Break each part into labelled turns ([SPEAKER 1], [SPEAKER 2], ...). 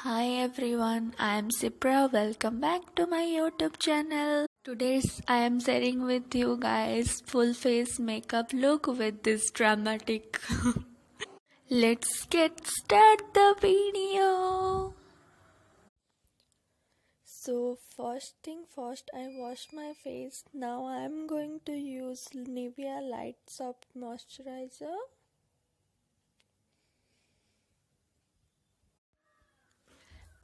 [SPEAKER 1] Hi everyone, I am Sipra. Welcome back to my YouTube channel. Today I am sharing with you guys full face makeup look with this dramatic. Let's get start the video. So first thing first, I wash my face. Now I am going to use Nivea Light Soft Moisturizer.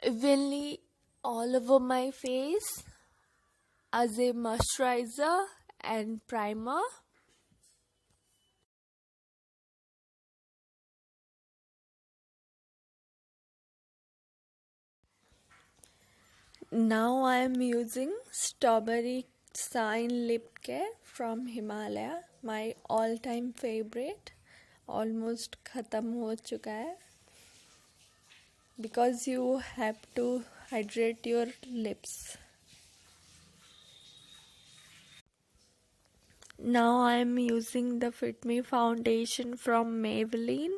[SPEAKER 1] Evenly all over my face as a moisturizer and primer. Now I am using Strawberry Shine Lip Care from Himalaya, my all-time favorite. Almost खत्म हो चुका है because you have to hydrate your lips. Now I am using the Fit Me foundation from Maybelline.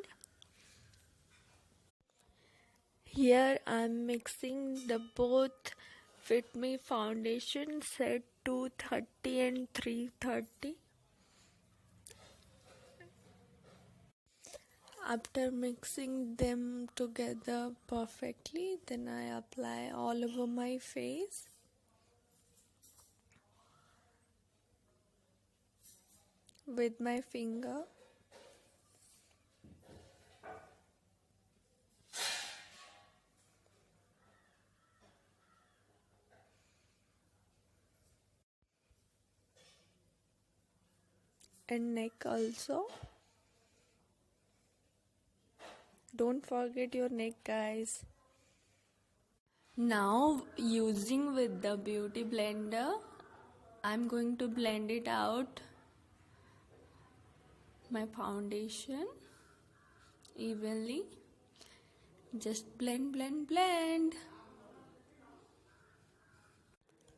[SPEAKER 1] Here I am mixing the both Fit Me foundation set 230 and 330. After mixing them together perfectly, then I apply all over my face. With my finger. And neck also. Don't forget your neck, guys. Now using with the beauty blender, I'm going to blend it out my foundation evenly. Just blend, blend, blend.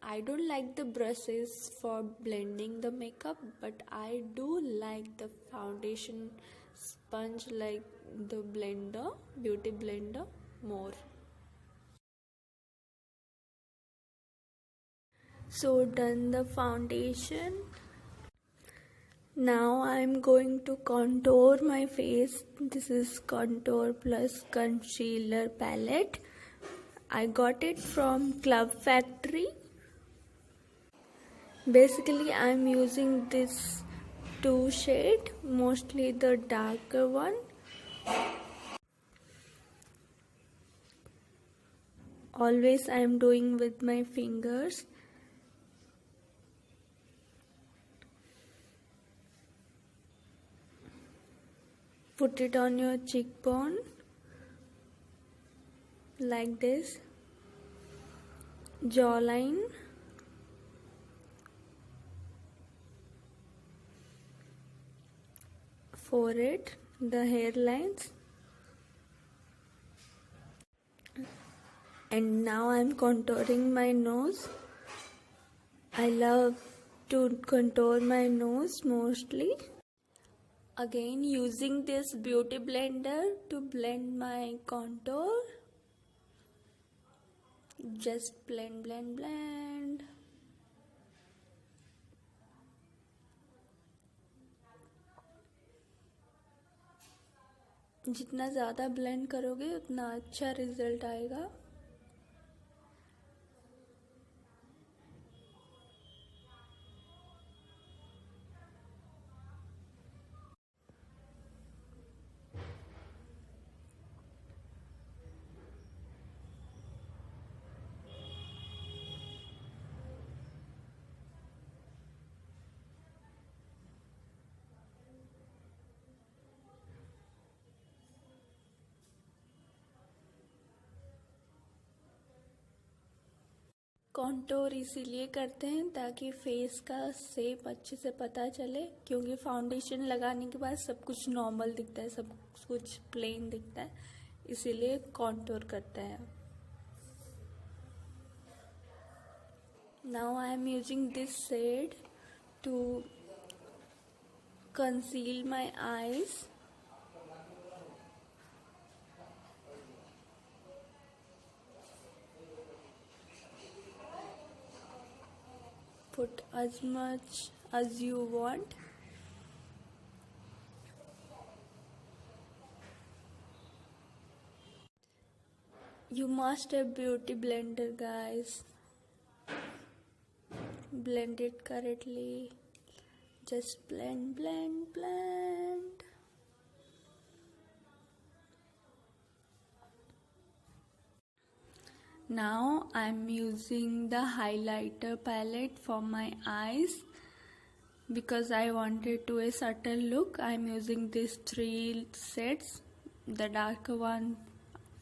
[SPEAKER 1] I don't like the brushes for blending the makeup, but I do like the foundation sponge like the blender, beauty blender more. So done the foundation. Now I'm going to contour my face. This is contour plus concealer palette. I got it from Club Factory. Basically I'm using this two shade, mostly the darker one. Always I am doing with my fingers. Put it on your cheekbone like this, jawline, forehead, the hairlines, and now I'm contouring my nose. I love to contour my nose mostly. Again using this beauty blender to blend my contour. Just blend, blend, blend. जितना ज़्यादा blend करोगे उतना अच्छा result आएगा. Contour इसीलिए करते हैं ताकि फेस का शेप अच्छे से पता चले, क्योंकि फाउंडेशन लगाने के बाद सब कुछ नॉर्मल दिखता है, सब कुछ प्लेन दिखता है, इसीलिए कॉन्टोर करते हैं. Now I am using this shade to conceal my eyes. put as much as you want. You must have beauty blender, guys. Blend it correctly. Just blend, blend, blend. Now I'm using the highlighter palette for my eyes because I wanted to a subtle look. I'm using these 3 sets, the darker one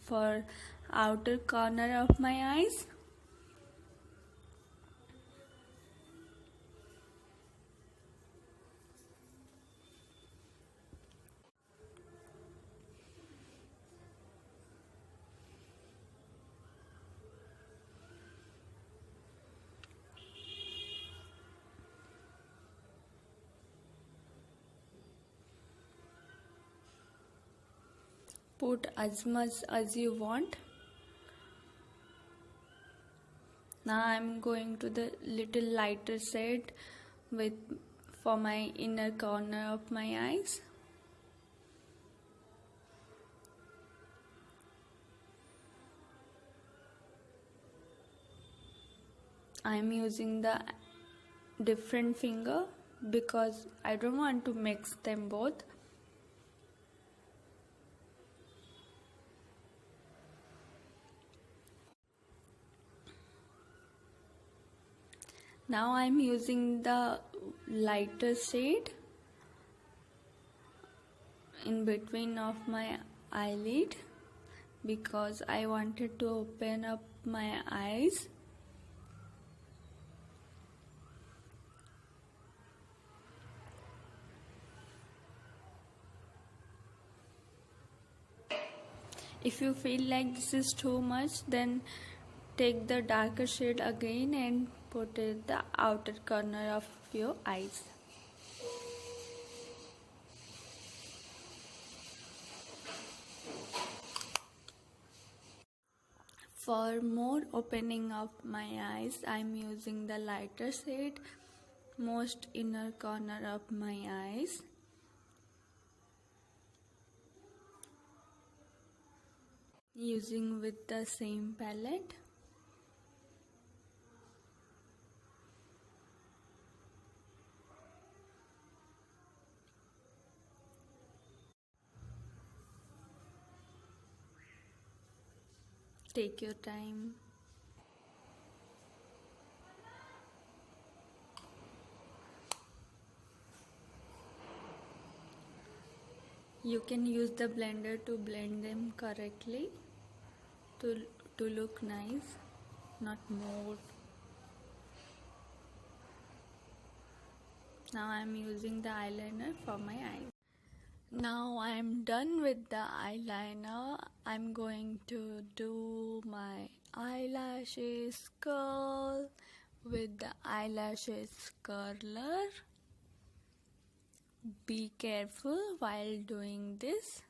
[SPEAKER 1] for outer corner of my eyes, put as much as you want. Now I'm going to the little lighter shade for my inner corner of my eyes. I'm using the different finger because I don't want to mix them both. Now I'm using the lighter shade in between of my eyelid because I wanted to open up my eyes. If you feel like this is too much, then take the darker shade again and put it the outer corner of your eyes. For more opening of my eyes, I'm using the lighter shade, most inner corner of my eyes. Using with the same palette. Take your time. You can use the blender to blend them correctly to look nice, not more. Now I'm using the eyeliner for my eyes. Now I'm done with the eyeliner. I'm going to do my eyelashes curl with the eyelashes curler. Be careful while doing this.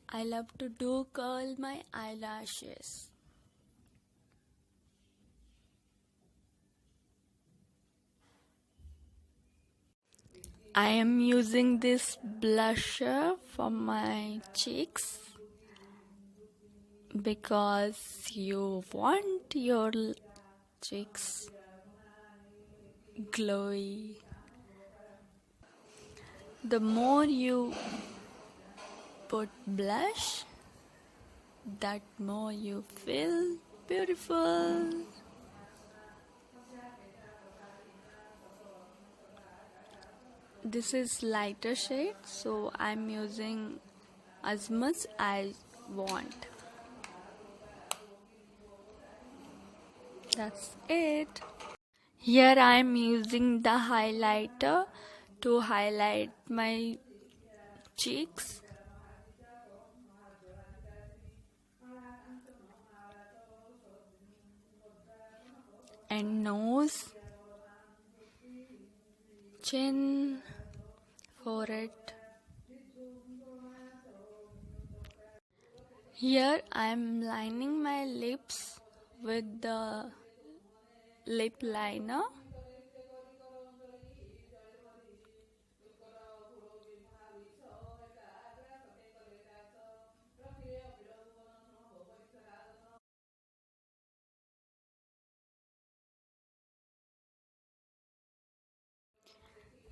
[SPEAKER 1] I love to do curl my eyelashes. I am using this blusher for my cheeks because you want your cheeks glowy. The more you put blush, that more you feel beautiful. This is lighter shade, so I'm using as much as I want. That's it. Here I am using the highlighter to highlight my cheeks and nose, chin, forehead. Here I am lining my lips with the lip liner.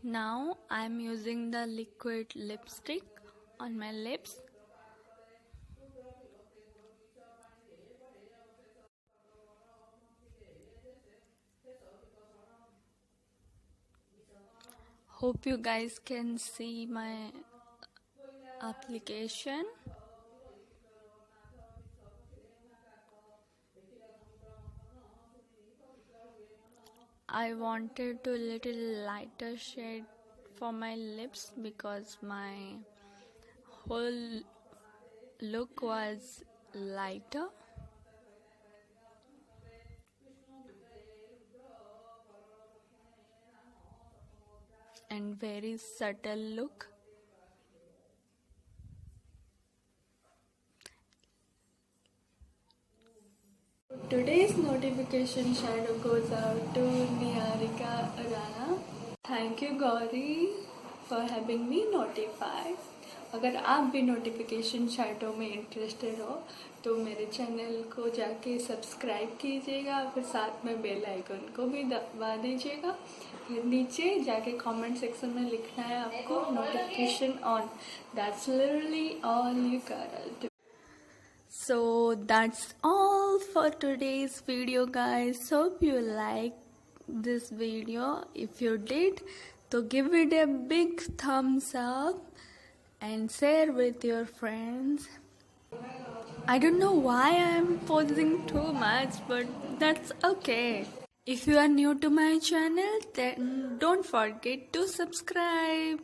[SPEAKER 1] Now I'm using the liquid lipstick on my lips. Hope you guys can see my application. I wanted to little lighter shade for my lips because my whole look was lighter and very subtle look. Today's notification shadow goes out to Niharika Rana. Thank you Gauri for having me notified. अगर आप भी notification shadow में interested हो तो मेरे channel को जाके subscribe कीजिएगा, फिर साथ में बेल आइकन को भी दबा दीजिएगा। फिर नीचे जाके कमेंट सेक्शन में लिखना है आपको notification on. That's literally all you gotta do. So that's all for today's video guys. Hope you like this video. If you did, so give it a big thumbs up and share with your friends. I don't know why I'm posing too much, but that's okay. If you are new to my channel, then don't forget to subscribe.